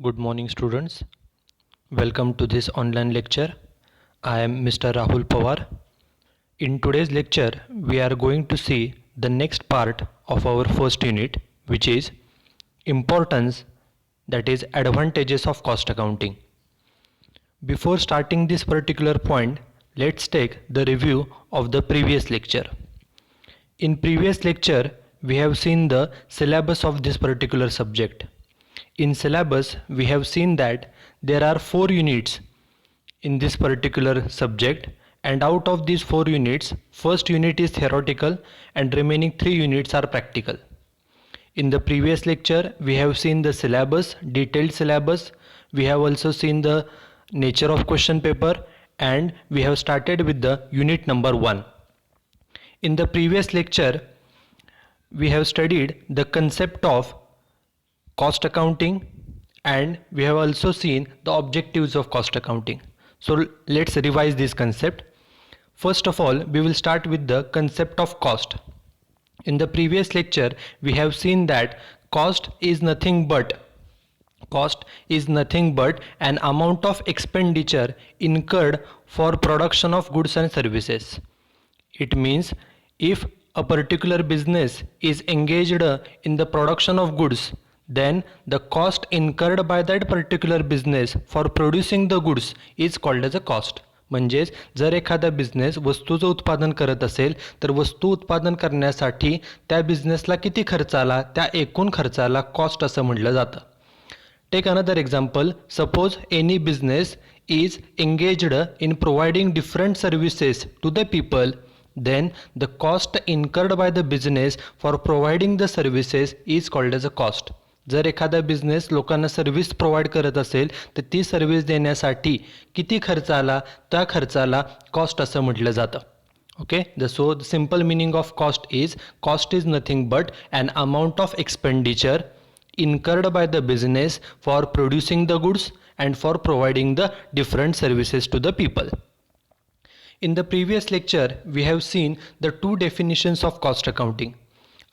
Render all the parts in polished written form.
Good morning, students. Welcome to this online lecture. I am Mr. Rahul Pawar. In today's lecture, we are going to see the next part of our first unit, which is importance, that is, advantages of cost accounting. Before starting this particular point, let's take the review of the previous lecture. In previous lecture, we have seen the syllabus of this particular subject. In syllabus, we have seen that there are 4 units in this particular subject, and out of these 4 units, first unit is theoretical and remaining 3 units are practical. In the previous lecture, we have seen the syllabus, detailed syllabus. We have also seen the nature of question paper, and we have started with the unit number 1. In the previous lecture, we have studied the concept of cost accounting, and we have also seen the objectives of cost accounting. So let's revise this concept. First of all, we will start with the concept of cost. In the previous lecture, we have seen that cost is nothing but an amount of expenditure incurred for production of goods and services. It means if a particular business is engaged in the production of goods, then the cost incurred by that particular business for producing the goods is called as a cost. म्हणजेच जर एखादा business वस्तूचं उत्पादन करत असेल तर वस्तू उत्पादन करण्यासाठी त्या बिझनेसला किती खर्च आला त्या एकूण खर्चाला कॉस्ट असं म्हटलं जातं. Take another example. Suppose any business is engaged in providing different services to the people, then the cost incurred by the business for providing the services is called as a cost. जर एखादा business लोकांना service provide करत असेल तर ती service देण्यासाठी किती खर्च आला त्या खर्चाला कॉस्ट असं म्हटलं जातं. Okay, so the simple meaning of cost is nothing but an amount of expenditure incurred by the business for producing the goods and for providing the different services to the people. In the previous lecture, we have seen the 2 definitions of cost accounting.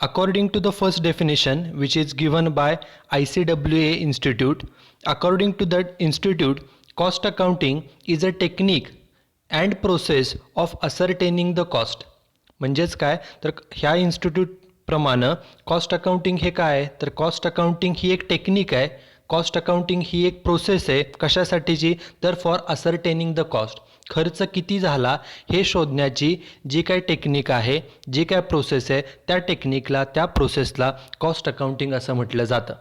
According to the first definition, which is given by ICWA Institute, according to that institute, cost accounting is a technique and process of ascertaining the cost. म्हणजेच काय तर ह्या institute प्रमाणे cost accounting हे काय आहे तर cost accounting ही एक टेक्निक आहे. कॉस्ट अकाउंटिंग ही एक प्रोसेस आहे. कशासाठीची तर फॉर असरटेनिंग द कॉस्ट. खर्च किती झाला हे शोधण्याची जी काय टेक्निक आहे, जी काय प्रोसेस आहे, त्या टेक्निकला त्या प्रोसेसला कॉस्ट अकाउंटिंग असं म्हटलं जातं.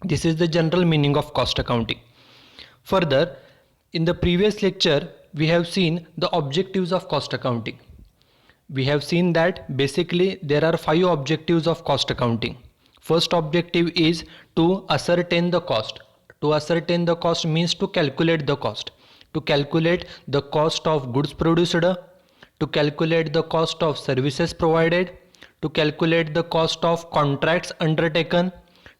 This is the general meaning of cost accounting. Further, in the previous lecture we have seen the objectives of cost accounting. We have seen that basically there are 5 objectives of cost accounting. First objective is to ascertain the cost. To ascertain the cost means to calculate the cost. To calculate the cost of goods produced, to calculate the cost of services provided, to calculate the cost of contracts undertaken,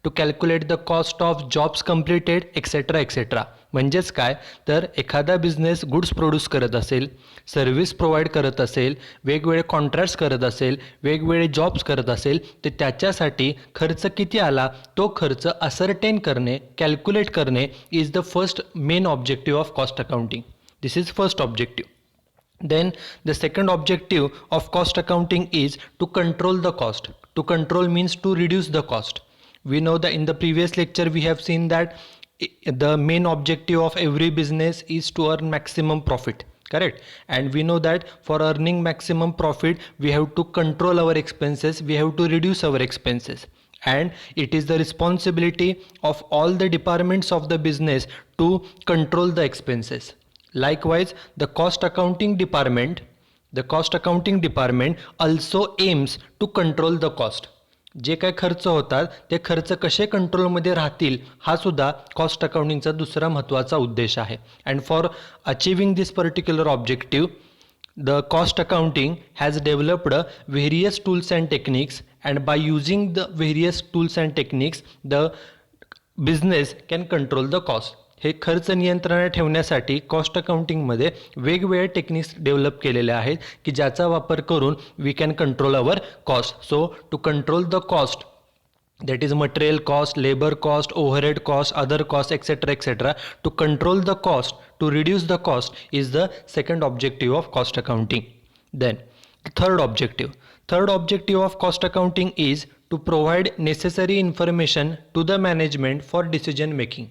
to calculate the cost of jobs completed, etc. etc. म्हणजेच काय तर एखादा business goods produce करत असेल, service provide करत असेल, वेगवेगळे contracts करत असेल, वेगवेगळे जॉब्स करत असेल तर त्याच्यासाठी खर्च किती आला तो खर्च असरटेन करणे, कॅल्क्युलेट करणे is the first main objective of cost accounting. This is first objective. Then the second objective of cost accounting is to control the cost. To control means to reduce the cost. We know that in the previous lecture we have seen that the main objective of every business is to earn maximum profit, correct? And we know that for earning maximum profit we have to control our expenses, we have to reduce our expenses, and it is the responsibility of all the departments of the business to control the expenses. Likewise, the cost accounting department also aims to control the cost. जे काय खर्च होतात ते खर्च कसे कंट्रोलमध्ये राहतील हा सुद्धा कॉस्ट अकाउंटिंगचा दुसरा महत्त्वाचा उद्देश आहे. And for achieving this particular objective, the cost accounting has developed various tools and techniques, and by using the various tools and techniques the business can control the cost. हे खर्च नियंत्रणात ठेवण्यासाठी कॉस्ट अकाउंटिंगमध्ये वेगवेगळे टेक्निक्स डेव्हलप केलेले आहेत की ज्याचा वापर करून we can control our cost. So to control the cost that is material cost, labor cost, overhead cost, other costs, etc., etc. To control the cost, to reduce the cost is the second objective of cost accounting. Then the third objective of cost accounting is to provide necessary information to the management for decision making.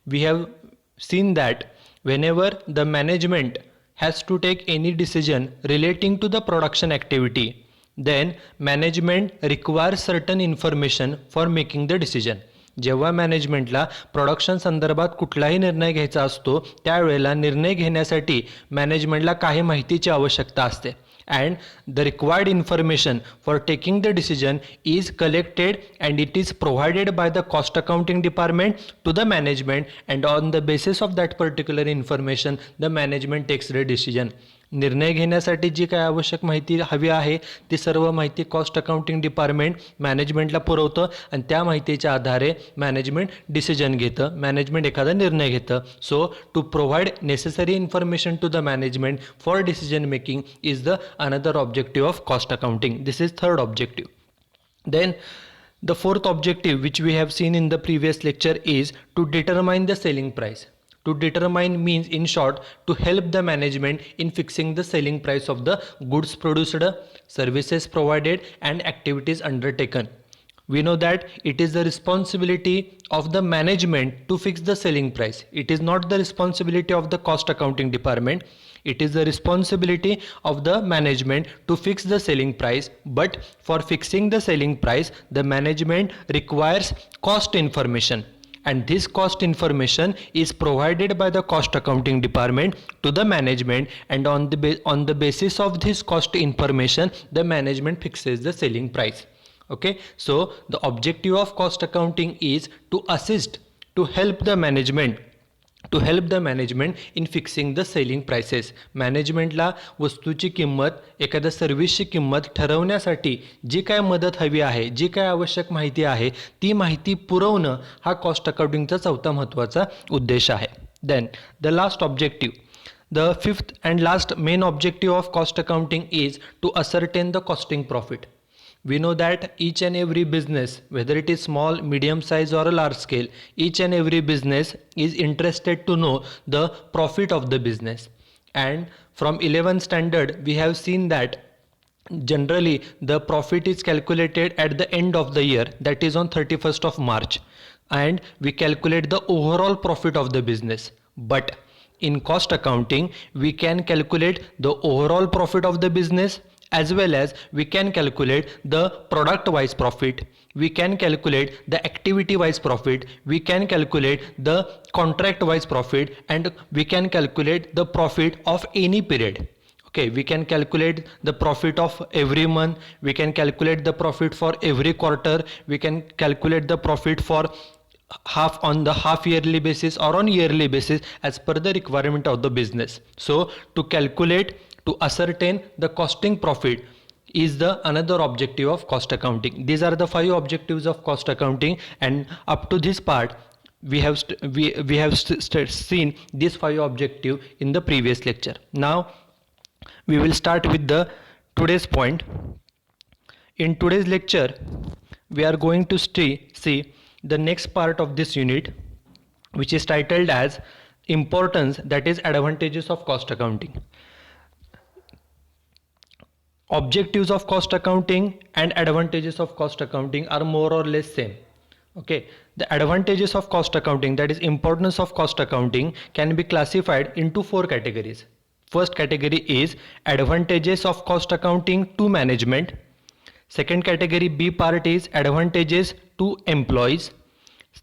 We have seen that whenever the management has to take any decision relating to the production activity, then management requires certain information for making the decision. जेव्हा मॅनेजमेंटला production संदर्भात कुठलाही निर्णय घ्यायचा असतो त्यावेळेला निर्णय घेण्यासाठी मॅनेजमेंटला काही माहितीची आवश्यकता असते. And the required information for taking the decision is collected and it is provided by the cost accounting department to the management, and on the basis of that particular information the management takes the decision. निर्णय घेण्यासाठी जी काय आवश्यक माहिती हवी आहे ती सर्व माहिती कॉस्ट अकाउंटिंग डिपार्टमेंट मॅनेजमेंटला पुरवतं आणि त्या माहितीच्या आधारे मॅनेजमेंट डिसिजन घेतं, मॅनेजमेंट एखादा निर्णय घेतं. So to provide necessary information to the management for decision making is the another objective of cost accounting. This is third objective. Then the fourth objective which we have seen in the previous lecture is to determine the selling price. To determine means in short to help the management in fixing the selling price of the goods produced, services provided and activities undertaken. We know that it is the responsibility of the management to fix the selling price. It is not the responsibility of the cost accounting department. It is the responsibility of the management to fix the selling price, but for fixing the selling price the management requires cost information, and this cost information is provided by the cost accounting department to the management, and on the basis of this cost information the management fixes the selling price. Okay, so the objective of cost accounting is to assist, to help the management in fixing the selling prices. मॅनेजमेंटला वस्तूची किंमत, एखाद्या सर्व्हिसची किंमत ठरवण्यासाठी जी काय मदत हवी आहे, जी काय आवश्यक माहिती आहे ती माहिती पुरवणं हा कॉस्ट अकाउंटिंगचा चौथा महत्त्वाचा उद्देश आहे. Then the last objective, the fifth and last main objective of cost accounting is to ascertain the costing profit. We know that each and every business, whether it is small, medium size or a large scale, each and every business is interested to know the profit of the business. And from 11th standard we have seen that generally the profit is calculated at the end of the year, that is on 31st of March, and we calculate the overall profit of the business. But in cost accounting we can calculate the overall profit of the business as well as we can calculate the product wise profit, we can calculate the activity wise profit, we can calculate the contract wise profit, and we can calculate the profit of any period. Okay, we can calculate the profit of every month, we can calculate the profit for every quarter, we can calculate the profit for half on the half yearly basis or on yearly basis as per the requirement of the business. So to calculate, to ascertain the costing profit is the another objective of cost accounting. These are the 5 objectives of cost accounting, and up to this part we have seen these 5 objectives in the previous lecture. Now we will start with the today's point. In today's lecture we are going to see the next part of this unit, which is titled as importance, that is advantages of cost accounting. Objectives of cost accounting and advantages of cost accounting are more or less same. Okay, the advantages of cost accounting, that is importance of cost accounting, can be classified into 4 categories. First category is advantages of cost accounting to management. Second category, B part, is advantages to employees.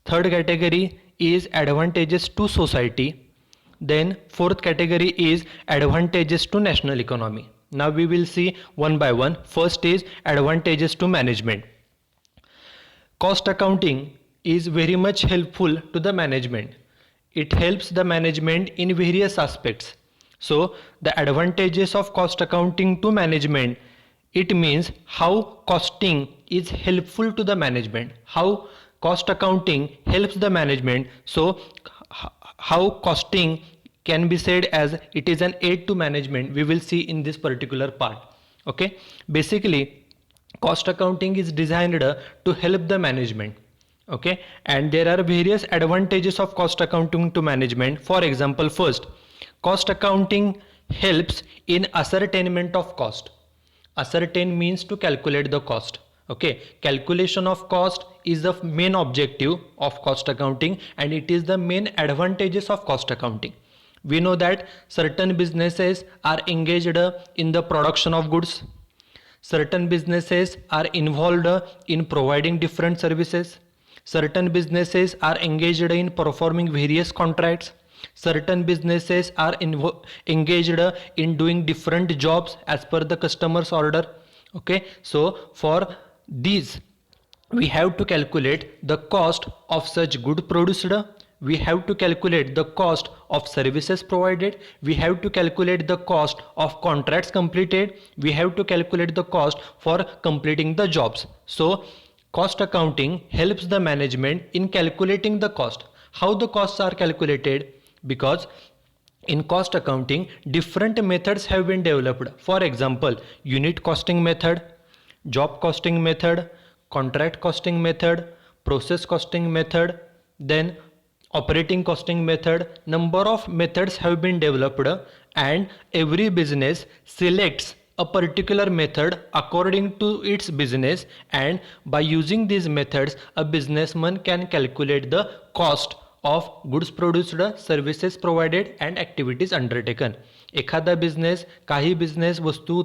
Third category is advantages to society. Then fourth category is advantages to national economy. Now we will see one by one. First is advantages to management. Cost accounting is very much helpful to the management. It helps the management in various aspects. So the advantages of cost accounting to management, it means how costing is helpful to the management, how cost accounting helps the management. So how costing can be said as it is an aid to management, we will see in this particular part. Okay, basically cost accounting is designed to help the management. Okay, and there are various advantages of cost accounting to management. For example, first, cost accounting helps in ascertainment of cost. Ascertain means to calculate the cost. Okay, calculation of cost is the main objective of cost accounting, and it is the main advantages of cost accounting. We know that certain businesses are engaged in the production of goods. Certain businesses are involved in providing different services. Certain businesses are engaged in performing various contracts. Certain businesses are engaged in doing different jobs as per the customer's order. Okay, so for these we have to calculate the cost of such good produced, we have to calculate the cost of services provided, we have to calculate the cost of contracts completed, we have to calculate the cost for completing the jobs. So cost accounting helps the management in calculating the cost. How the costs are calculated? Because in cost accounting different methods have been developed. For example, unit costing method, job costing method, contract costing method, process costing method, then operating costing method. Number of methods have been developed, and every business selects a particular method according to its business, and by using these methods a businessman can calculate the cost of goods produced, services provided and activities undertaken. एखादा business, काही business वस्तू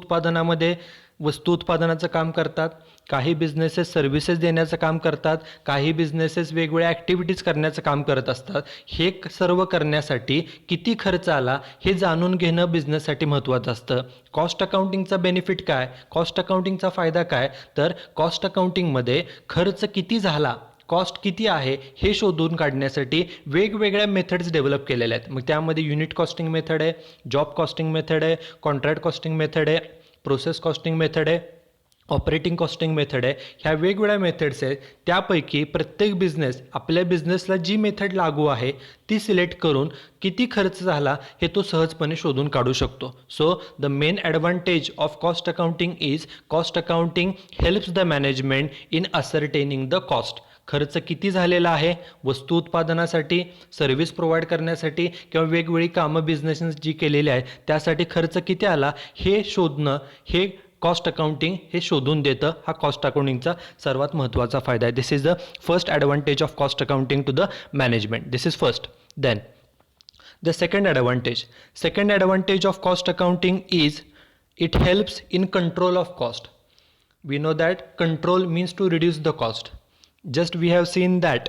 उत्पादनाचं काम करतात, काही businesses services देण्याचं काम करतात, काही बिझनेसेस वेगवेगळ्या ॲक्टिव्हिटीज करण्याचं काम करत असतात. हे सर्व करण्यासाठी किती खर्च आला हे जाणून घेणं बिझनेससाठी महत्त्वाचं असतं. कॉस्ट अकाउंटिंगचा बेनिफिट काय, कॉस्ट अकाउंटिंगचा फायदा काय, तर कॉस्ट अकाउंटिंगमध्ये खर्च किती झाला, कॉस्ट किती आहे हे शोधून काढण्यासाठी वेगवेगळ्या मेथड्स डेव्हलप केलेल्या आहेत. मग त्यामध्ये युनिट कॉस्टिंग मेथड आहे, जॉब कॉस्टिंग मेथड आहे, कॉन्ट्रॅक्ट कॉस्टिंग मेथड आहे, प्रोसेस कॉस्टिंग मेथड आहे, ऑपरेटिंग कॉस्टिंग मेथड आहे. ह्या वेगवेगळ्या मेथड्स आहेत. त्यापैकी प्रत्येक बिझनेस आपल्या बिझनेसला जी मेथड लागू आहे ती सिलेक्ट करून किती खर्च झाला हे तो सहजपणे शोधून काढू शकतो. So the main advantage of cost accounting is cost accounting helps the management in ascertaining the cost. खर्च किती झालेला आहे वस्तू उत्पादनासाठी, सर्व्हिस प्रोव्हाइड करण्यासाठी किंवा वेगवेगळी कामं बिझनेसने जी केलेली आहे त्यासाठी खर्च किती आला हे शोधणं, हे कॉस्ट अकाउंटिंग हे शोधून देतं. हा कॉस्ट अकाउंटिंगचा सर्वात महत्त्वाचा फायदा आहे. This is the first advantage of cost accounting to the management. This is first. Then the second advantage of cost accounting is it helps in control of cost. We know that control means to reduce the cost. Just we have seen that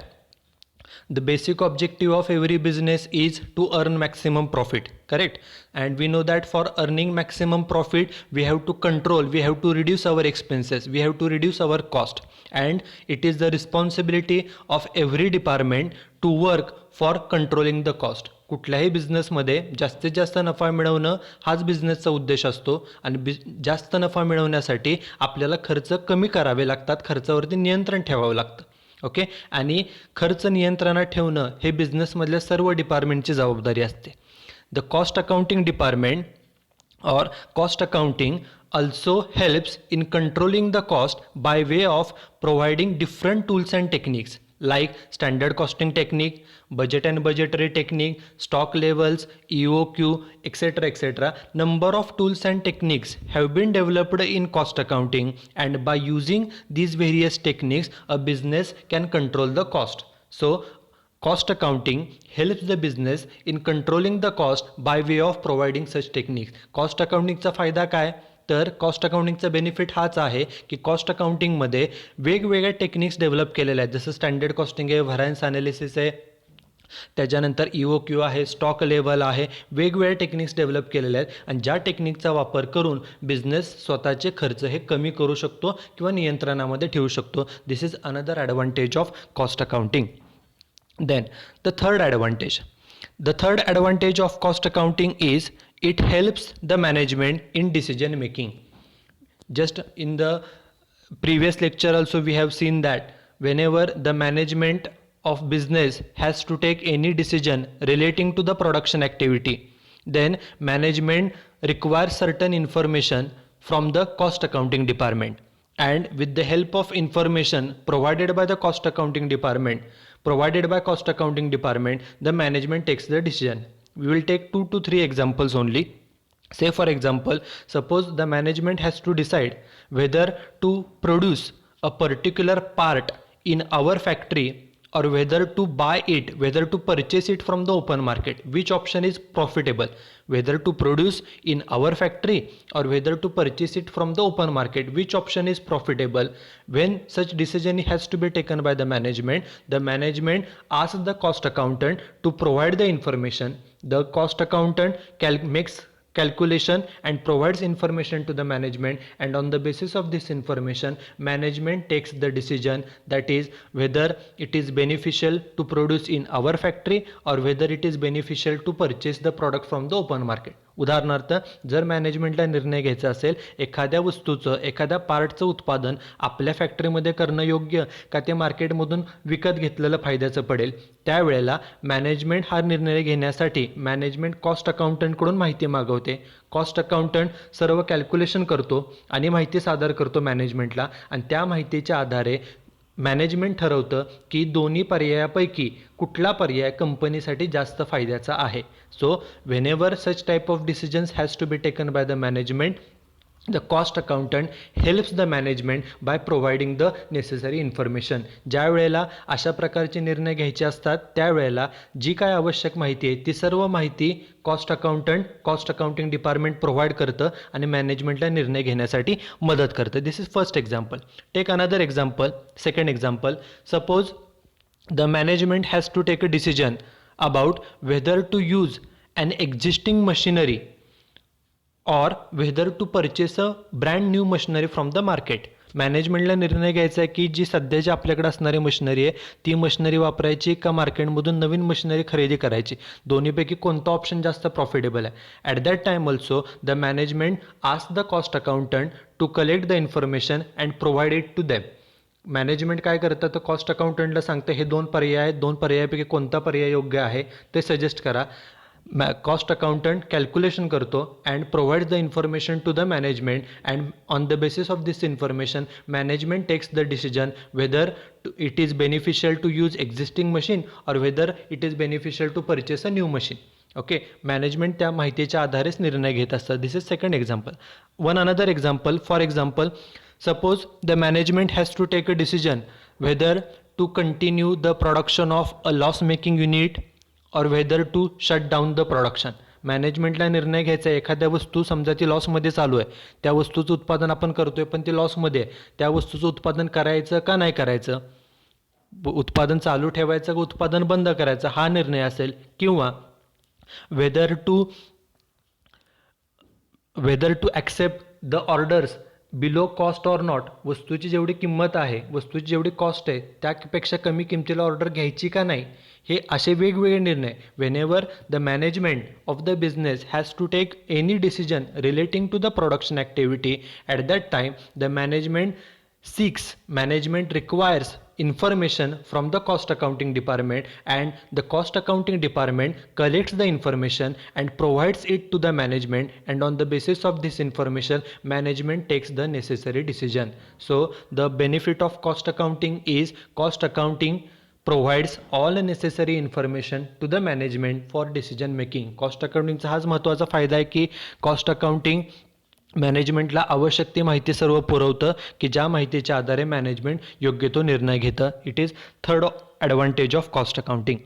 the basic objective of every business is to earn maximum profit, correct? And we know that for earning maximum profit we have to control, we have to reduce our expenses, we have to reduce our cost, and it is the responsibility of every department to work for controlling the cost. कुठल्याही बिझनेसमध्ये जास्तीत जास्त नफा मिळवणं हाच बिझनेसचा उद्देश असतो, आणि जास्त नफा मिळवण्यासाठी आपल्याला खर्च कमी करावे लागतात, खर्चावरती नियंत्रण ठेवावं लागतं. ओके, आणि खर्च नियंत्रणात ठेवणं हे बिझनेसमधल्या सर्व डिपार्टमेंटची जबाबदारी असते. The cost accounting department or cost accounting also helps in controlling the cost by way of providing different tools and techniques like standard costing technique, budget and budgetary technique, stock levels, EOQ, etc. etc. Number of tools and techniques have been developed in cost accounting, and by using these various techniques a business can control the cost. So cost accounting helps the business in controlling the cost by way of providing such techniques. Cost अकाउंटिंगचा फायदा काय, तर cost अकाउंटिंगचा benefit हाच आहे की cost अकाउंटिंगमध्ये वेगवेगळ्या टेक्निक्स डेव्हलप केलेल्या आहेत. जसं स्टँडर्ड कॉस्टिंग आहे, व्हरायन्स ॲनालिसिस आहे, त्याच्यानंतर EOQ आहे, स्टॉक लेवल आहे, वेगवेगळ्या टेक्निक्स डेव्हलप केलेल्या आहेत, आणि ज्या टेक्निकचा वापर करून बिझनेस स्वतःचे खर्च हे कमी करू शकतो किंवा नियंत्रणामध्ये ठेवू शकतो. This is another advantage of cost accounting. Then the third advantage of cost accounting is it helps the management in decision making. Just in the previous lecture also we have seen that whenever the management of business has to take any decision relating to the production activity, then management requires certain information from the cost accounting department. and with the help of information provided by the cost accounting department, the management takes the decision. We will take 2 to 3 examples only. Say for example, suppose the management has to decide whether to produce a particular part in our factory or whether to buy it, whether to purchase it from the open market. Which option is profitable? Whether to produce in our factory or whether to purchase it from the open market. Which option is profitable? When such decision has to be taken by the management asks the cost accountant to provide the information. The cost accountant makes calculation and provides information to the management, and on the basis of this information management takes the decision, that is whether it is beneficial to produce in our factory or whether it is beneficial to purchase the product from the open market. उदाहरणार्थ जर मॅनेजमेंटला निर्णय घ्यायचा असेल एखाद्या वस्तूचं एखाद्या पार्टचं उत्पादन आपल्या फॅक्टरीमध्ये करणं योग्य का ते मार्केटमधून विकत घेतलेलं फायद्याचं पडेल, त्यावेळेला मॅनेजमेंट हा निर्णय घेण्यासाठी मॅनेजमेंट कॉस्ट अकाउंटंटकडून माहिती मागवते. कॉस्ट अकाउंटंट सर्व कॅल्क्युलेशन करतो आणि माहिती सादर करतो मॅनेजमेंटला, आणि त्या माहितीच्या आधारे मॅनेजमेंट ठरवतं की दोन्ही पर्यायापैकी कुठला पर्याय कंपनीसाठी जास्त फायद्याचा आहे. So whenever such type of decisions has to be taken by the management, the cost accountant helps the management by providing the necessary information. ज्या वेळेला अशा प्रकारचे निर्णय घ्यायचे असतात त्यावेळेला जी काय आवश्यक माहिती आहे ती सर्व माहिती कॉस्ट अकाउंटिंग डिपार्टमेंट प्रोव्हाइड करतं आणि मॅनेजमेंटला निर्णय घेण्यासाठी मदत करतं. This is first example. Take another example, second example. Suppose the management has to take a decision about whether to use an existing machinery or whether to purchase a brand new machinery from the market. मॅनेजमेंटला निर्णय घ्यायचा आहे की जी सध्याची आपल्याकडे असणारी machinery आहे ती machinery वापरायची का मार्केटमधून नवीन मशिनरी खरेदी करायची, दोन्हीपैकी कोणता ऑप्शन जास्त प्रॉफिटेबल आहे. At that time also the management ask the cost accountant to collect the information and provide it to them. Management काय करतं तर कॉस्ट अकाउंटंटला सांगतं हे दोन पर्याय आहेत, दोन पर्यायापैकी कोणता पर्याय योग्य आहे ते सजेस्ट करा. कॉस्ट अकाउंटंट कॅल्क्युलेशन करतो and provides the information to the management, and on the basis of this information management takes the decision whether it is beneficial to use existing machine और whether it is beneficial to purchase a new machine. Okay, management त्या माहितीच्या आधारेच निर्णय घेत असतात. This is second example. One another example, for example, suppose the management has to take a decision whether to continue the production of a loss making unit or whether to shut down the production. मॅनेजमेंटला निर्णय घ्यायचा आहे एखाद्या वस्तू समजा ती लॉसमध्ये चालू आहे, त्या वस्तूचं उत्पादन आपण करतोय पण ती लॉसमध्ये आहे, त्या वस्तूचं उत्पादन करायचं का नाही करायचं, उत्पादन चालू ठेवायचं का उत्पादन बंद करायचं हा निर्णय असेल, किंवा whether to accept the orders below cost or not. वस्तूची जेवढी किंमत आहे, वस्तूची जेवढी कॉस्ट आहे त्यापेक्षा कमी किमतीला ऑर्डर घ्यायची का नाही, हे असे वेगवेगळे निर्णय. Whenever the management of the business has to take any decision relating to the production activity, at that time the management requires information from the cost accounting department, and the cost accounting department collects the information and provides it to the management, and on the basis of this information management takes the necessary decision. So the benefit of cost accounting is cost accounting provides all necessary information to the management for decision making. cost accounting चा हाच महत्त्वाचा फायदा आहे की cost accounting मॅनेजमेंटला आवश्यक ती माहिती सर्व पुरवतं की ज्या माहितीच्या आधारे मॅनेजमेंट योग्य तो निर्णय घेतं. It is third advantage of cost accounting.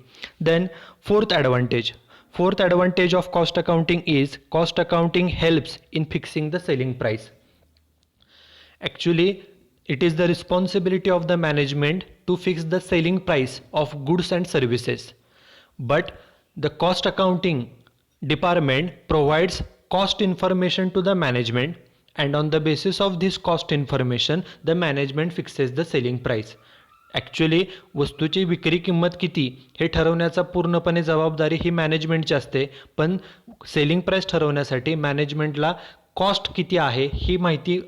Then fourth advantage of cost accounting is cost accounting helps in fixing the selling price. Actually it is the responsibility of the management to fix the selling price of goods and services, but the cost accounting department provides cost information to the management, and on the basis of this cost information the management fixes the selling price. Actually वस्तूची विक्री किंमत किती हे ठरवण्याचा पूर्णपणे जबाबदारी ही मॅनेजमेंटची असते, पण सेलिंग प्राईस ठरवण्यासाठी मॅनेजमेंटला कॉस्ट किती आहे ही माहिती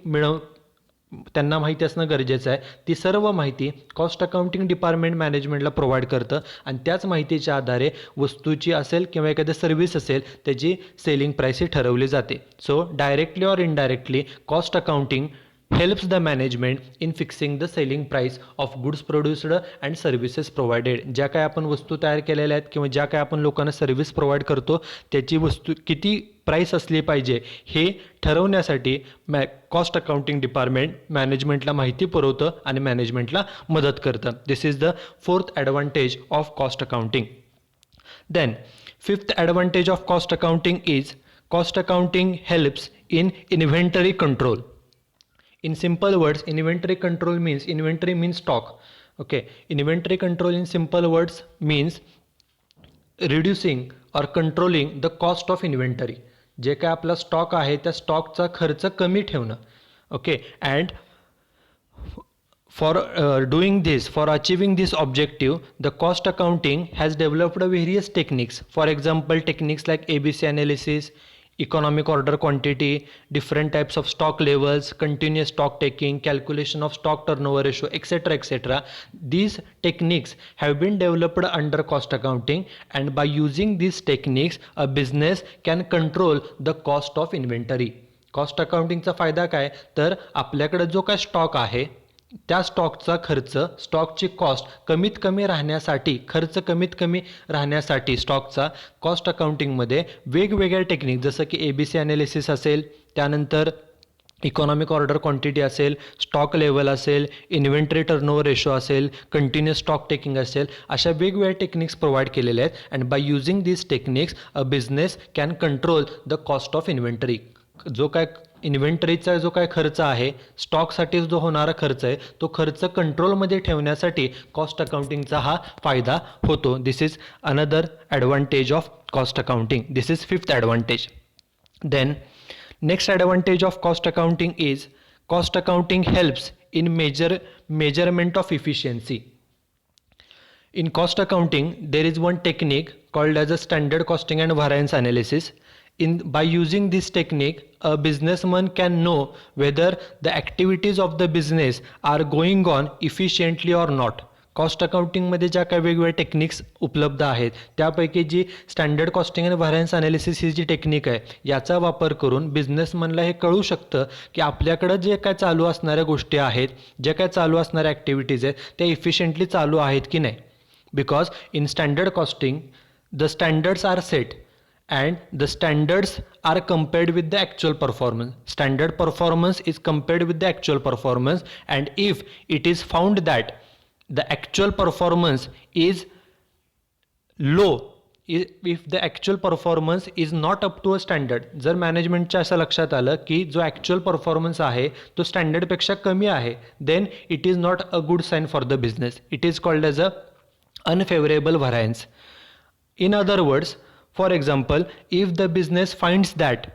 त्यांना माहिती असणं गरजेचं आहे. ती सर्व माहिती कॉस्ट अकाउंटिंग डिपार्टमेंट मॅनेजमेंटला प्रोव्हाइड करतं, आणि त्याच माहितीच्या आधारे वस्तूची असेल किंवा एखाद्या सर्व्हिस असेल त्याची सेलिंग प्राईस ही ठरवली जाते. So directly or indirectly cost accounting helps the management in fixing the selling price of goods produced and services provided. ज्या काय आपण वस्तू तयार केलेल्या आहेत किंवा ज्या काय आपण लोकांना सर्व्हिस प्रोव्हाइड करतो त्याची वस्तू किती प्राईस असली पाहिजे हे ठरवण्यासाठी कॉस्ट अकाउंटिंग डिपार्टमेंट मॅनेजमेंटला माहिती पुरवतं आणि मॅनेजमेंटला मदत करतं. This is the fourth advantage of cost accounting. Then, fifth advantage of cost accounting is cost accounting helps in inventory control. In simple words, inventory means stock. Okay, inventory control in simple words means reducing or controlling the cost of inventory. जे काय आपला stock आहे त्या स्टॉकचा खर्च कमी ठेवणं. Okay, and for achieving this objective, the cost accounting has developed various techniques. For example, techniques like ABC analysis, economic order quantity, different types of stock levels, continuous stock taking, calculation of stock turnover ratio, etc. etc. These techniques have been developed under cost accounting, and by using these techniques, a business can control the cost of inventory. Cost अकाउंटिंगचा फायदा काय तर आपल्याकडे जो काय stock आहे त्या स्टॉकचा खर्च स्टॉकची कॉस्ट कमीत कमी राहण्यासाठी स्टॉकचा कॉस्ट अकाउंटिंगमध्ये वेगवेगळ्या टेक्निक जसं की ABC ॲनालिसिस असेल, त्यानंतर इकॉनॉमिक ऑर्डर क्वांटिटी असेल, स्टॉक लेवल असेल, इन्व्हेंटरी टर्नओव्हर रेशो असेल, कंटिन्युअस स्टॉक टेकिंग असेल, अशा वेगवेगळ्या टेक्निक्स प्रोव्हाइड केलेल्या आहेत. And by using these techniques a business can control the cost of inventory. जो काय इन्व्हेंटरीचा जो काय खर्च आहे, स्टॉकसाठी जो होणारा खर्च आहे तो खर्च कंट्रोलमध्ये ठेवण्यासाठी कॉस्ट अकाउंटिंगचा हा फायदा होतो. This is another advantage of cost accounting. This is fifth advantage. Then next advantage of cost accounting is cost accounting helps in measurement of efficiency. In cost accounting, there is one technique called as a standard costing and variance analysis. By using this technique, a businessman can know whether the activities of the business are going on efficiently or not. Cost अकाउंटिंगमध्ये ज्या काही वेगवेगळ्या techniques उपलब्ध आहेत त्यापैकी जी standard costing आणि variance analysis ही जी technique आहे याचा वापर करून बिझनेसमनला हे कळू शकतं की आपल्याकडं जे काय चालू असणाऱ्या गोष्टी आहेत, ज्या काय चालू असणाऱ्या ॲक्टिव्हिटीज आहेत त्या इफिशियंटली चालू आहेत की नाही. Because in standard costing the standards are set and the standards are compared with the actual performance. Standard performance is compared with the actual performance, and if it is found that the actual performance is low, if the actual performance is not up to a standard, जर मॅनेजमेंटच्या असं लक्षात आलं की जो actual performance आहे तो स्टँडर्डपेक्षा कमी आहे, then it is not a good sign for the business. It is called as a unfavorable variance. In other words, for example, if the business finds that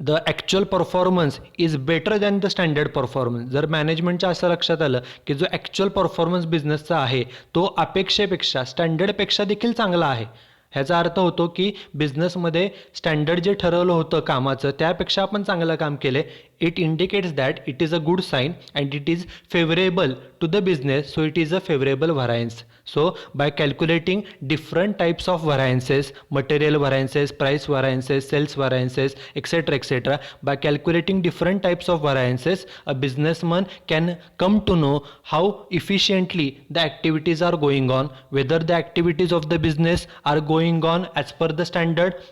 the actual performance is better than the standard performance, जर मॅनेजमेंटच्या असं लक्षात आलं की जो actual performance बिझनेसचा आहे तो अपेक्षेपेक्षा स्टँडर्डपेक्षा देखील चांगला आहे, ह्याचा अर्थ होतो की बिझनेसमध्ये स्टँडर्ड जे ठरवलं होतं कामाचं त्यापेक्षा आपण चांगलं काम केले, it indicates that it is a good sign and it is favorable to the business, so it is a favorable variance. So by calculating different types of variances, material variances, price variances, sales variances, etc., etc., by calculating different types of variances, a businessman can come to know how efficiently the activities are going on, whether the activities of the business are going on as per the standard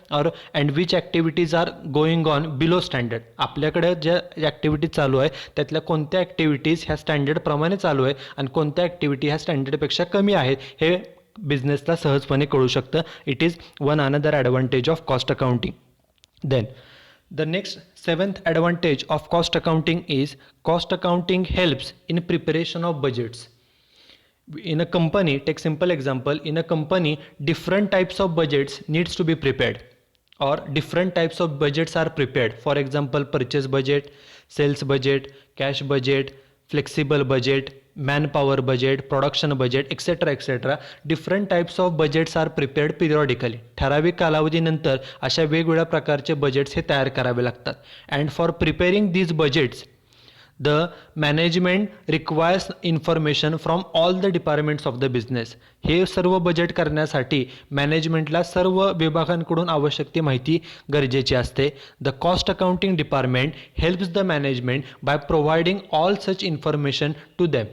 and which activities are going on below standard. आपल्याकडे ज्या activities चालू आहे त्यातल्या कोणत्या activities ह्या स्टँडर्डप्रमाणे चालू आहे आणि कोणत्या ॲक्टिव्हिटी ह्या स्टँडर्डपेक्षा कमी आहेत हे बिझनेसला सहजपणे कळू शकतं. It is one another advantage of cost accounting. Then the next seventh advantage of cost accounting is cost accounting helps in preparation of budgets. In a company, take simple example, in a company different types of budgets needs to be prepared or different types of budgets are prepared. For example, purchase budget, sales budget, cash budget, flexible budget, manpower budget, production budget, etc., etc. Different types of budgets are prepared periodically. ठराविक कालावधीनंतर अशा वेगवेगळ्या प्रकारचे budgets हे तयार करावे लागतात. And for preparing these budgets, the management requires information from all the departments of the business. हे सर्व बजेट करण्यासाठी मॅनेजमेंटला सर्व विभागांकडून आवश्यक ती माहिती गरजेची असते. The cost accounting department helps the management by providing all such information to them.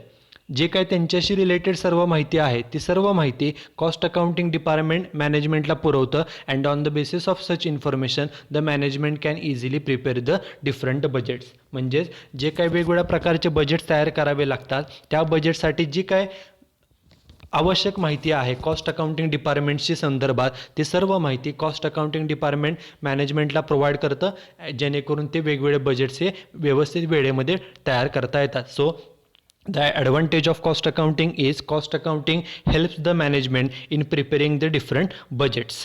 जे काय त्यांच्याशी रिलेटेड सर्व माहिती आहे ती सर्व माहिती कॉस्ट अकाउंटिंग डिपार्टमेंट मॅनेजमेंटला पुरवतं. And on the basis of such information the management can easily prepare the different budgets. म्हणजेच जे काही वेगवेगळ्या प्रकारचे बजेट्स तयार करावे लागतात त्या बजेटसाठी जी काय आवश्यक माहिती आहे कॉस्ट अकाउंटिंग डिपार्टमेंटशी संदर्भात ती सर्व माहिती कॉस्ट अकाउंटिंग डिपार्टमेंट मॅनेजमेंटला प्रोव्हाइड करतं, जेणेकरून ते वेगवेगळे बजेट्स हे व्यवस्थित वेळेमध्ये तयार करता येतात. So the advantage of cost accounting is cost accounting helps the management in preparing the different budgets.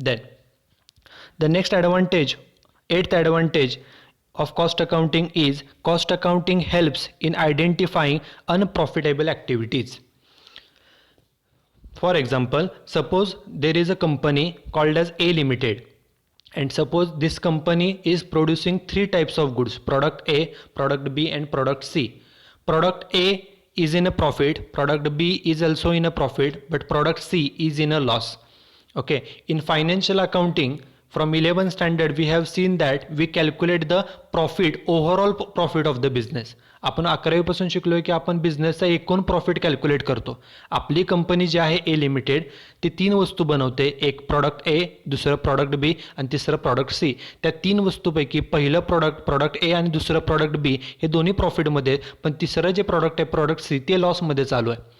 Then the next advantage, eighth advantage of cost accounting is cost accounting helps in identifying unprofitable activities. For example, suppose there is a company called as A Limited, and suppose this company is producing three types of goods: product A, product B and product C. Product A is in a profit, product B is also in a profit, but product C is in a loss. Okay, in financial accounting from 11th standard we have seen that we calculate the profit, overall profit of the business. आपण 11वी पासून शिकलोय की आपण बिझनेसचा एकूण profit calculate करतो. आपली company जी आहे ए limited ती तीन वस्तू बनवते, एक प्रॉडक्ट ए, दुसरं प्रॉडक्ट बी आणि तिसरं प्रॉडक्ट सी. त्या तीन वस्तूपैकी पहिलं प्रॉडक्ट ए आणि दुसरं प्रॉडक्ट बी हे दोन्ही प्रॉफिटमध्ये, पण तिसरं जे प्रॉडक्ट आहे प्रॉडक्ट सी ते लॉसमध्ये चालू आहे.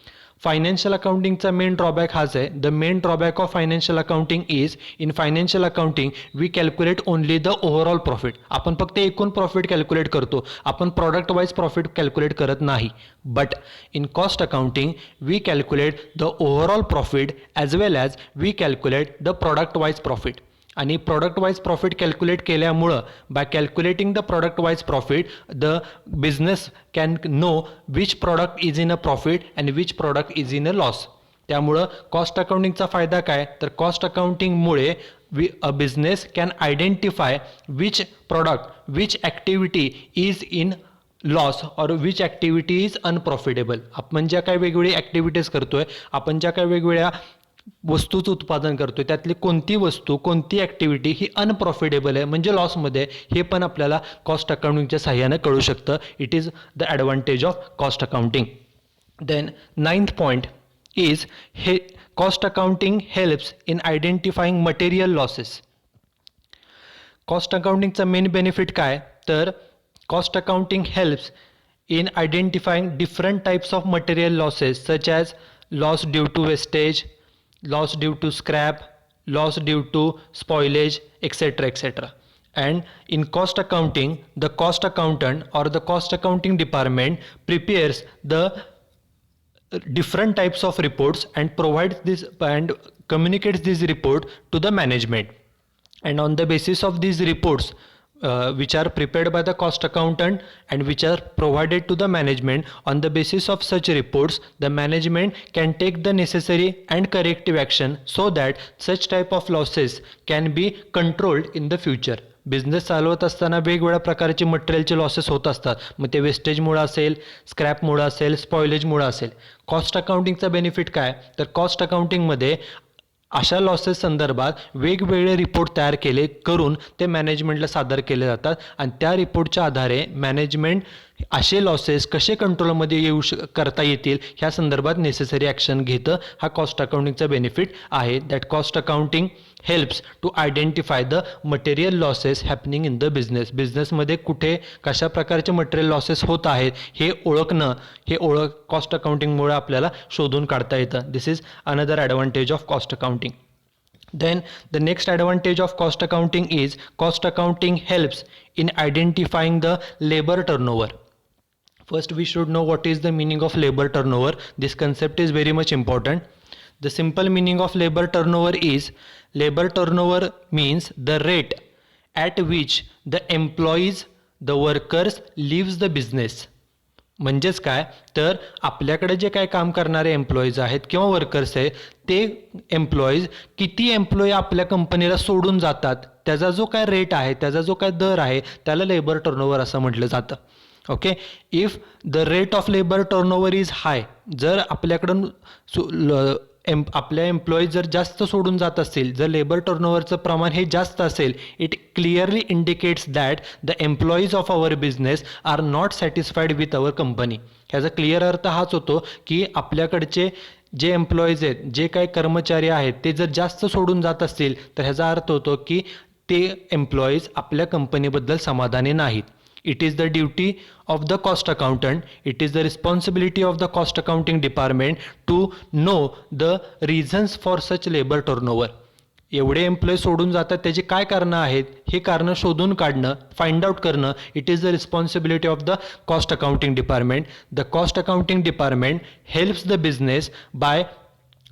फायनान्शियल अकाउंटिंगचा मेन ड्रॉबॅक हाच आहे. The main drawback of financial accounting is in financial accounting we calculate only the overall profit. आपण फक्त एकूण प्रॉफिट कॅल्क्युलेट करतो, आपण प्रॉडक्ट वाईज प्रॉफिट कॅल्क्युलेट करत नाही. But in cost accounting we calculate the overall profit as well as we calculate the product wise profit. आणि product wise profit calculate केल्यामुळं by calculating the product wise profit the business can know which product is in a profit and which product is in a loss. त्यामुळं cost अकाउंटिंगचा फायदा काय, तर cost अकाउंटिंगमुळे a business can identify which product, which activity is in loss और which activity is unprofitable. आपण ज्या काही वेगवेगळी ॲक्टिव्हिटीज करतोय, आपण ज्या काही वेगवेगळ्या वस्तूचं उत्पादन करतोय त्यातली कोणती वस्तू, कोणती ॲक्टिव्हिटी ही अनप्रॉफिटेबल आहे म्हणजे लॉसमध्ये, हे पण आपल्याला कॉस्ट अकाउंटिंगच्या साहाय्याने कळू शकतं. It is the advantage of cost accounting. Then ninth point is हे cost accounting helps in identifying material losses. Cost अकाउंटिंगचा मेन बेनिफिट काय, तर cost accounting helps in identifying different types of material losses such as loss due to wastage, loss due to scrap, loss due to spoilage, etc. etc. And in cost accounting, the cost accountant or the cost accounting department prepares the different types of reports and provides this and communicates this report to the management. And on the basis of these reports which are prepared by the cost accountant and which are provided to the management, on the basis of such reports the management can take the necessary and corrective action so that such type of losses can be controlled in the future. Business चालवत असताना वेगवेगळ्या प्रकारचे मटेरियलचे losses होत असतात, मग ते वेस्टेजमुळं असेल, स्क्रॅपमुळं असेल, स्पॉइलेजमुळं असेल. कॉस्ट अकाउंटिंगचा बेनिफिट काय, तर कॉस्ट अकाउंटिंगमध्ये अशा लॉसेस संदर्भात वेगवेगळे रिपोर्ट तयार करून ते मॅनेजमेंटला सादर केले जातात आणि त्या रिपोर्टच्या आधारे मॅनेजमेंट असे लॉसेस कसे कंट्रोलमध्ये करता येतील ह्या संदर्भात नेसेसरी ॲक्शन घेतं. हा कॉस्ट अकाउंटिंगचा बेनिफिट आहे. That cost accounting helps to identify the material losses happening in the business. बिझनेसमध्ये कुठे कशा प्रकारचे मटेरियल लॉसेस होत आहेत हे ओळखणं, हे कॉस्ट अकाउंटिंगमुळे आपल्याला शोधून काढता येतं. This is another advantage of cost accounting. Then the next advantage of cost accounting is cost accounting helps in identifying the labor turnover. First we should know what is the meaning of labor turnover. This concept is very much important. The simple meaning of labor turnover means the rate at which the employees, the workers leaves the business. म्हणजेच काय, तर आपल्याकडे जे काय काम करणारे employees आहेत किंवा वर्कर्स आहे ते एम्प्लॉईज किती एम्प्लॉई आपल्या कंपनीला सोडून जातात त्याचा जो काय रेट आहे, त्याचा जो काय दर आहे त्याला लेबर टर्नओव्हर असं म्हटलं जातं. Okay. If the rate of labour turnover is high, जर आपल्याकडून आपल्या एम्प्लॉईज जर जास्त सोडून जात असतील, जर लेबर टर्नओव्हरचं प्रमाण हे जास्त असेल, it clearly indicates that the employees of our business are not satisfied with our company. ह्याचा क्लिअर अर्थ हाच होतो की आपल्याकडचे जे एम्प्लॉईज आहेत, जे काही कर्मचारी आहेत, ते जर जास्त सोडून जात असतील तर ह्याचा अर्थ होतो की ते एम्प्लॉईज आपल्या कंपनीबद्दल समाधानी नाहीत. It is the duty of the cost accountant, it is the responsibility of the cost accounting department to know the reasons for such labor turnover. एवढे एम्प्लॉई सोडून जातात त्याची काय कारणं आहेत हे कारणं शोधून काढणं, फाइंड आउट करणं, it is the responsibility of the cost accounting department. The cost accounting department helps the business by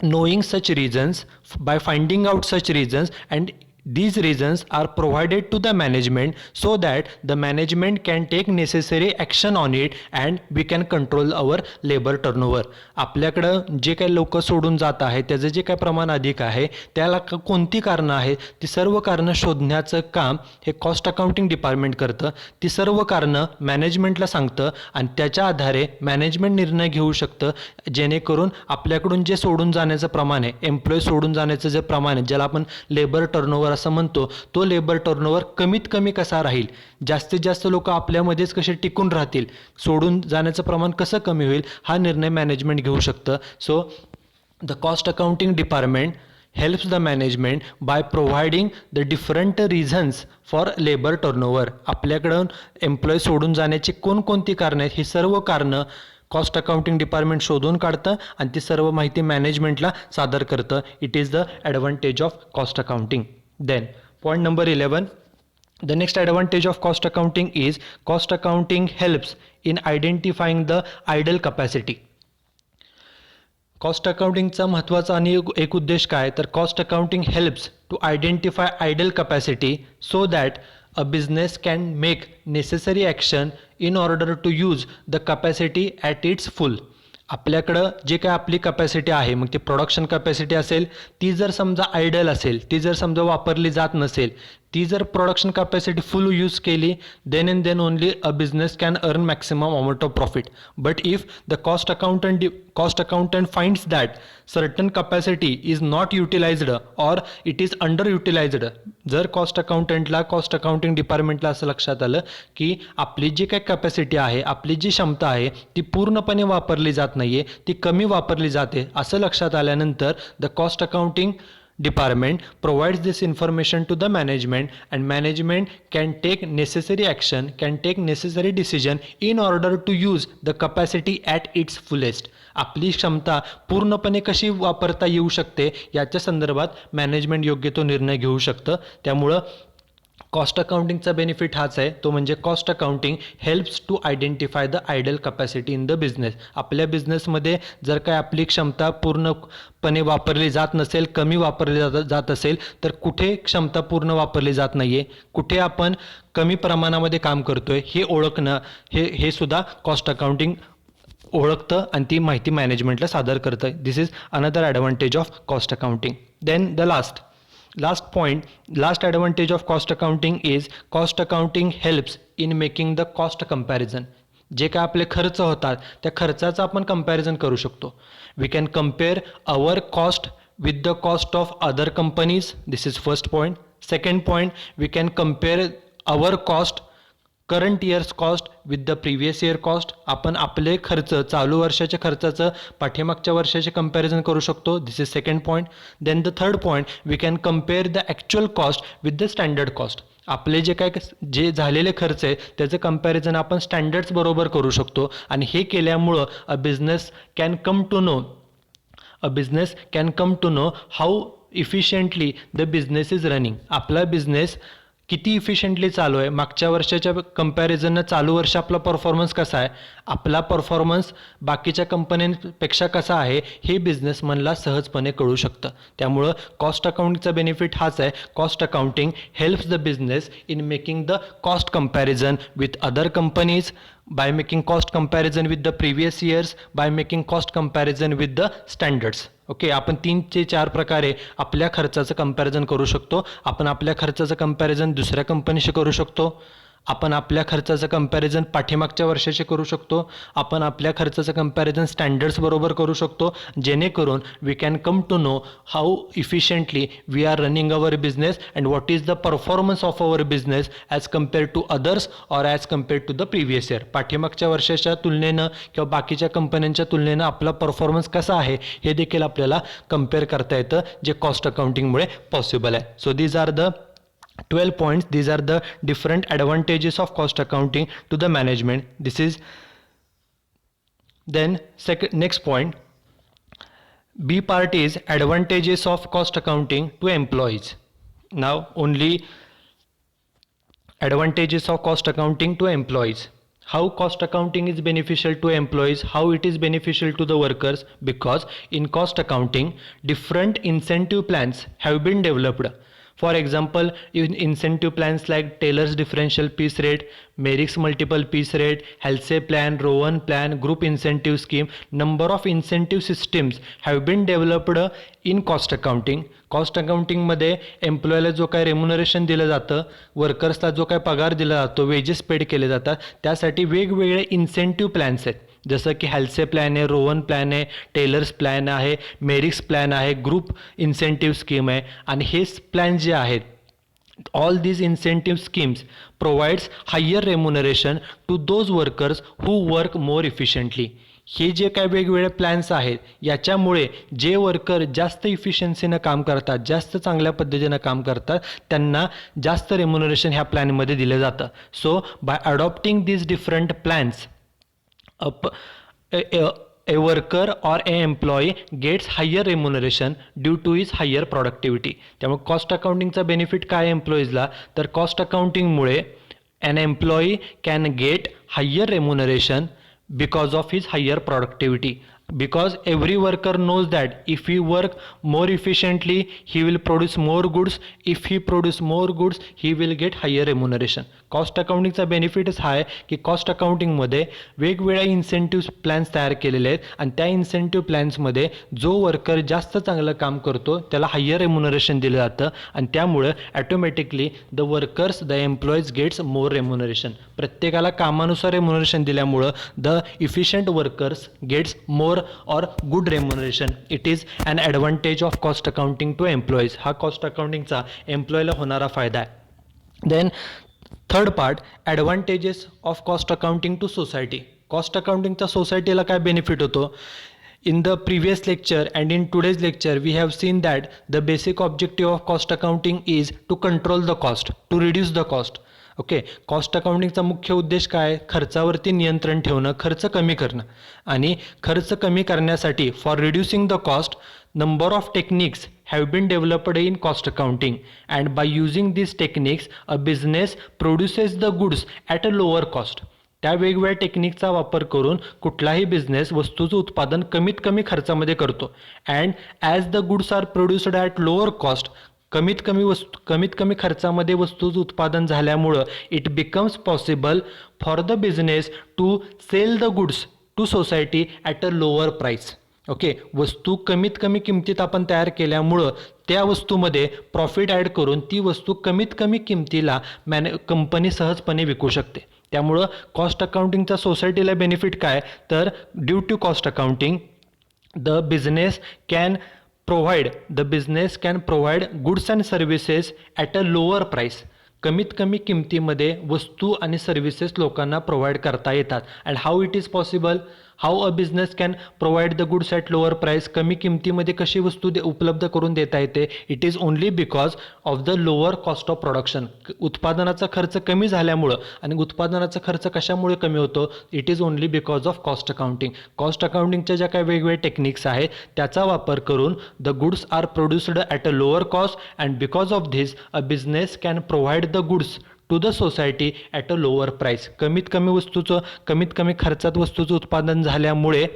knowing such reasons, by finding out such reasons, and these reasons are provided to the management so that the management can take necessary action on it and we can control our labor turnover. आपल्याकडं जे काही लोक सोडून जात आहेत त्याचं जे काही प्रमाण अधिक आहे त्याला कोणती कारणं आहेत ती सर्व कारणं शोधण्याचं काम हे कॉस्ट अकाउंटिंग डिपार्टमेंट करतं. ती सर्व कारणं मॅनेजमेंटला सांगतं आणि त्याच्या आधारे मॅनेजमेंट निर्णय घेऊ शकतं, जेणेकरून आपल्याकडून जे सोडून जाण्याचं प्रमाण आहे, एम्प्लॉई सोडून जाण्याचं जे प्रमाण आहे, ज्याला आपण लेबर टर्नओव्हर असं म्हणतो, तो लेबर टर्नओव्हर कमीत कमी कसा राहील, जास्तीत जास्त लोक आपल्यामध्येच कसे टिकून राहतील, सोडून जाण्याचं प्रमाण कसं कमी होईल, हा निर्णय मॅनेजमेंट घेऊ शकतं. So the cost accounting department helps the management by providing the different reasons for labor turnover. आपल्याकडून एम्प्लॉई सोडून जाण्याची कोणकोणती कारणं आहेत ही सर्व कारणं कॉस्ट अकाउंटिंग डिपार्टमेंट शोधून काढतं आणि ती सर्व माहिती मॅनेजमेंटला सादर करतं. It is the advantage of cost accounting. Then point number 11, the next advantage of cost accounting is cost accounting helps in identifying the idle capacity. Cost अकाउंटिंगचा महत्त्वाचा आणि एक उद्देश काय, तर cost accounting helps to identify idle capacity so that a business can make necessary action in order to use the capacity at its full. आपल्याकडं जे काय आपली कॅपॅसिटी आहे, मग ती प्रोडक्शन कॅपॅसिटी असेल, ती जर समजा आयडल असेल, ती जर समजा वापरली जात नसेल, ती जर प्रोडक्शन कॅपॅसिटी फुल यूज केली, then and then only a business can earn maximum amount of profit. But if the cost accountant finds that certain capacity is not utilised or it is under utilised, जर cost accounting डिपार्टमेंटला असं लक्षात आलं की आपली जी काही capacity आहे, आपली जी क्षमता आहे ती पूर्णपणे वापरली जात नाही आहे, ती कमी वापरली जाते, असं लक्षात आल्यानंतर the cost accounting department provides this information to the management and management can take necessary action, can take necessary decision in order to use the capacity at its fullest. आपली क्षमता पूर्णपणे कशी वापरता येऊ शकते याच्या संदर्भात मॅनेजमेंट योग्य तो निर्णय घेऊ शकतं. त्यामुळं कॉस्ट अकाउंटिंगचा बेनिफिट हाच आहे, तो म्हणजे cost accounting helps to identify the idle capacity in the business. आपल्या बिझनेसमध्ये जर काय आपली क्षमता पूर्णपणे वापरली जात नसेल, कमी वापरली जात असेल, तर कुठे क्षमता पूर्ण वापरली जात नाही आहे, कुठे आपण कमी प्रमाणामध्ये काम करतोय हे ओळखणं, हे सुद्धा कॉस्ट अकाउंटिंग ओळखतं आणि ती माहिती मॅनेजमेंटला सादर करतं. This is another advantage of cost accounting. Then the last advantage of cost accounting is cost accounting helps in making the cost comparison. जे काय आपले खर्च होतात त्या खर्चाचं आपण कंपॅरिझन करू शकतो. We can compare our cost with the cost of other companies. This is first point. Second point, we can compare our cost current years cost with the previous year cost. आपण आपले खर्च चालू वर्षाच्या खर्चाचं पाठीमागच्या वर्षाचे कंपॅरिझन करू शकतो. This is second point. Then the third point, we can compare the actual cost with the standard cost. आपले जे झालेले खर्च आहे त्याचं कंपॅरिझन आपण स्टँडर्ड्स बरोबर करू शकतो आणि हे केल्यामुळं a business can come to know how efficiently the business is running. आपला बिझनेस किती इफिशियंटली चालू आहे, मागच्या वर्षाच्या कंपॅरिझननं चालू वर्ष आपला परफॉर्मन्स कसा आहे, आपला परफॉर्मन्स बाकीच्या कंपन्यांपेक्षा कसा आहे हे बिझनेसमनला सहजपणे कळू शकतं. त्यामुळं कॉस्ट अकाउंटिंगचा बेनिफिट हाच आहे. Cost accounting helps the business in making the cost comparison with other companies, by making cost comparison with the previous years, by making cost comparison with the standards. Okay, आपण 3 ते 4 प्रकारे आपल्या खर्चाचं comparison करू शकतो. आपण आपल्या खर्चाचं कंपॅरिझन दुसऱ्या कंपनीशी करू शकतो, आपण आपल्या खर्चाचं कंपॅरिझन पाठीमागच्या वर्षाशी करू शकतो. आपण आपल्या खर्चाचं कंपॅरिझन स्टँडर्ड्स बरोबर करू शकतो, जेणेकरून we can come to know how efficiently we are running our business and what is the performance of our business as compared to others or as compared to the previous year. पाठीमागच्या वर्षाच्या तुलनेनं किंवा बाकीच्या कंपन्यांच्या तुलनेनं आपला performance कसा आहे हे देखील आपल्याला कम्पेअर करता येतं, जे कॉस्ट अकाउंटिंगमुळे पॉसिबल आहे. So these are the 12 points. These are the different advantages of cost accounting to the management. This is then next point. B part is advantages of cost accounting to employees. Now only advantages of cost accounting to employees. How cost accounting is beneficial to employees, how it is beneficial to the workers, because in cost accounting different incentive plans have been developed. For example, in incentive plans like Taylor's differential piece rate, Merrick's multiple piece rate, Halsey plan, Rowan plan, group incentive scheme, number of incentive systems have been developed in cost accounting. Cost अकाउंटिंगमध्ये एम्प्लॉयला जो काय remuneration दिलं जातं, वर्कर्सला जो काय पगार दिला जातो, वेजेस पेड केले जातात, त्यासाठी वेगवेगळे इन्सेंटिव्ह प्लॅन्स आहेत. जसं की हॅल्से प्लॅन आहे, रोवन प्लॅन आहे, टेलर्स प्लॅन आहे, मेरिक्स प्लॅन आहे, ग्रुप इन्सेंटिव्ह स्कीम आहे. आणि हे प्लॅन जे आहेत, all these incentive schemes provides higher remuneration to those workers who work more efficiently. हे जे काय वेगवेगळे प्लॅन्स आहेत, याच्यामुळे जे वर्कर जास्त इफिशियन्सीनं काम करतात, जास्त चांगल्या पद्धतीनं काम करतात, त्यांना जास्त रेम्युनरेशन ह्या प्लॅनमध्ये दिलं जातं. So bye adopting these different plans, a worker or a employee gets higher remuneration due to his higher productivity. त्यामुळे कॉस्ट अकाउंटिंगचा बेनिफिट काय एम्प्लॉईजला, तर cost अकाउंटिंगमुळे an employee can get higher remuneration because of his higher productivity, because every worker knows that if he work more efficiently he will produce more goods. If he produce more goods he will get higher remuneration. Cost अकाउंटिंगचा बेनिफिटच हा आहे की cost अकाउंटिंगमध्ये वेगवेगळ्या incentive plans तयार केलेले आहेत, आणि त्या इन्सेंटिव्ह प्लॅन्समध्ये जो वर्कर जास्त चांगलं काम करतो त्याला हायर रेम्युनरेशन दिलं जातं, आणि त्यामुळं automatically the workers, the employees gets more remuneration. प्रत्येकाला कामानुसार रेम्युनरेशन दिल्यामुळं the efficient workers gets more or good remuneration. It is an advantage of cost accounting to employees. हा कॉस्ट अकाउंटिंगचा एम्प्लॉयला होणारा फायदा आहे. Then third part, advantages of cost accounting to society. Cost अकाउंटिंगचा सोसायटीला काय बेनिफिट होतो? In the previous lecture and in today's lecture we have seen that the basic objective of cost accounting is to control the cost, to reduce the cost. Okay, cost अकाउंटिंगचा मुख्य उद्देश काय? खर्चावरती नियंत्रण ठेवणं, खर्च कमी करणं. आणि खर्च कमी करण्यासाठी for reducing the cost, number of techniques have been developed in cost accounting, and by using these techniques a business produces the goods at a lower cost. त्या वेगवेगळ्या टेक्निकचा वापर करून कुठलाही बिझनेस वस्तूचं उत्पादन कमीत कमी खर्चामध्ये करतो. And as the goods are produced at lower cost, कमीत कमी खर्चामध्ये वस्तूचं उत्पादन झाल्यामुळं it becomes possible for the business to sell the goods to society at a lower price. Okay, वस्तू कमीत कमी किमतीत आपण तयार केल्यामुळं त्या वस्तूमध्ये प्रॉफिट ॲड करून ती वस्तू कमीत कमी किमतीला कंपनी सहजपणे विकू शकते. त्यामुळं कॉस्ट अकाउंटिंगचा सोसायटीला बेनिफिट काय, तर due to cost accounting the business can provide goods and services at a lower price. कमीत कमी किमतीमध्ये वस्तू आणि सर्व्हिसेस लोकांना प्रोव्हाइड करता येतात. And how it is possible, how a business can provide the goods at lower price, कमी किमतीमध्ये कशी वस्तू उपलब्ध करून देता येते? It is only because of the lower cost of production. उत्पादनाचा खर्च कमी झाल्यामुळं, आणि उत्पादनाचा खर्च कशामुळे कमी होतो? It is only because of cost accounting. Cost अकाउंटिंगच्या ज्या काही वेगवेगळ्या टेक्निक्स आहेत त्याचा वापर करून the goods are produced at a lower cost, and because of this a business can provide the goods to the society at a lower price. कमीत कमी खर्चात वस्तूचं उत्पादन झाल्यामुळे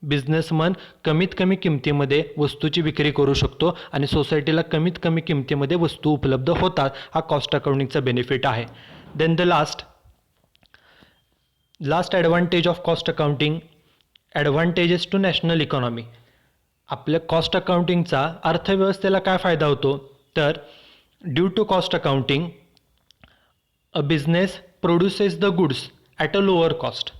बिझनेसमन कमीत कमी किमतीमध्ये वस्तूची विक्री करू शकतो आणि सोसायटीला कमीत कमी किमतीमध्ये वस्तू उपलब्ध होतात. हा कॉस्ट अकाउंटिंगचा बेनिफिट आहे. Then the last advantage of cost accounting, advantages to national economy. आपल्या कॉस्ट अकाउंटिंगचा अर्थव्यवस्थेला काय फायदा होतो, तर due to cost accounting a business produces the goods at a lower cost.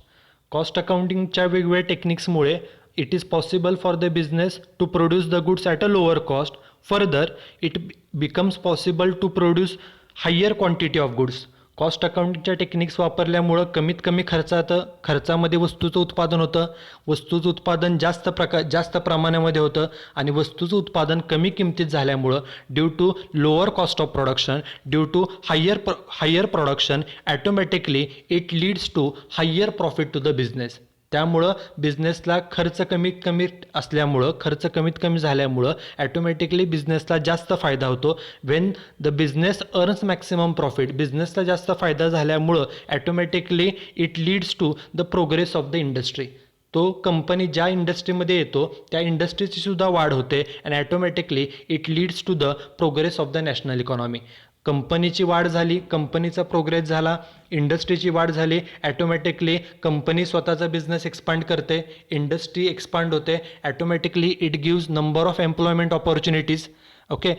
Cost अकाउंटिंगच्या वेगवेगळ्या टेक्निक्समुळे it is possible for the business to produce the goods at a lower cost. Further it becomes possible to produce higher quantity of goods. Cost अकाउंटिंगच्या techniques वापरल्यामुळं कमीत कमी खर्चामध्ये वस्तूचं उत्पादन होतं. वस्तूचं उत्पादन जास्त प्रमाणामध्ये होतं आणि वस्तूचं उत्पादन कमी किमतीत झाल्यामुळं due to lower cost of production, due to higher production, automatically it leads to higher profit to the business. त्यामुळं बिझनेसला खर्च कमीत कमी झाल्यामुळं ॲटोमॅटिकली बिझनेसला जास्त फायदा होतो. When the business earns maximum profit, बिझनेसला जास्त फायदा झाल्यामुळं automatically it leads to the progress of the industry. तो कंपनी ज्या इंडस्ट्रीमध्ये येतो त्या इंडस्ट्रीची सुद्धा वाढ होते आणि automatically it leads to the progress of the national economy. कंपनीची वाढ झाली, कंपनीचा प्रोग्रेस झाला, इंडस्ट्रीची वाढ झाली, ॲटोमॅटिकली कंपनी स्वतःचा बिझनेस एक्सपांड करते, इंडस्ट्री एक्सपांड होते, automatically it gives number of employment opportunities. Okay,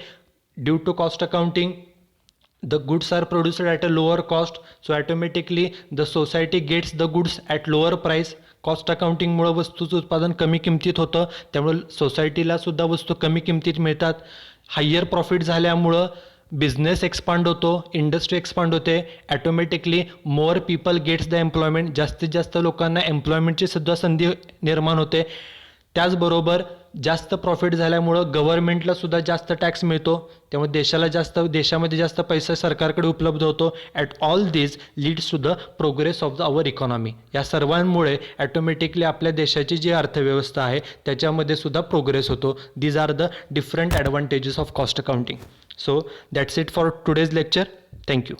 due to cost accounting the goods are produced at a lower cost, so automatically the society gets the goods at lower price. Cost अकाउंटिंगमुळं वस्तूचं उत्पादन कमी किमतीत होतं, त्यामुळे सोसायटीला सुद्धा वस्तू कमी किमतीत मिळतात. हायर प्रॉफिट झाल्यामुळं बिझनेस एक्सपांड होतो, इंडस्ट्री एक्सपांड होते, automatically more people gets the employment. जास्तीत जास्त लोकांना एम्प्लॉयमेंटची सुद्धा संधी निर्माण होते. त्याचबरोबर जास्त प्रॉफिट झाल्यामुळं गव्हर्नमेंटला सुद्धा जास्त टॅक्स मिळतो, त्यामुळे देशामध्ये जास्त पैसा सरकारकडे उपलब्ध होतो. At all this leads to the progress of the our economy. या सर्वांमुळे ॲटोमॅटिकली आपल्या देशाची जी अर्थव्यवस्था आहे त्याच्यामध्ये सुद्धा प्रोग्रेस होतो. These are the different advantages of cost accounting. So that's it for today's lecture. Thank you.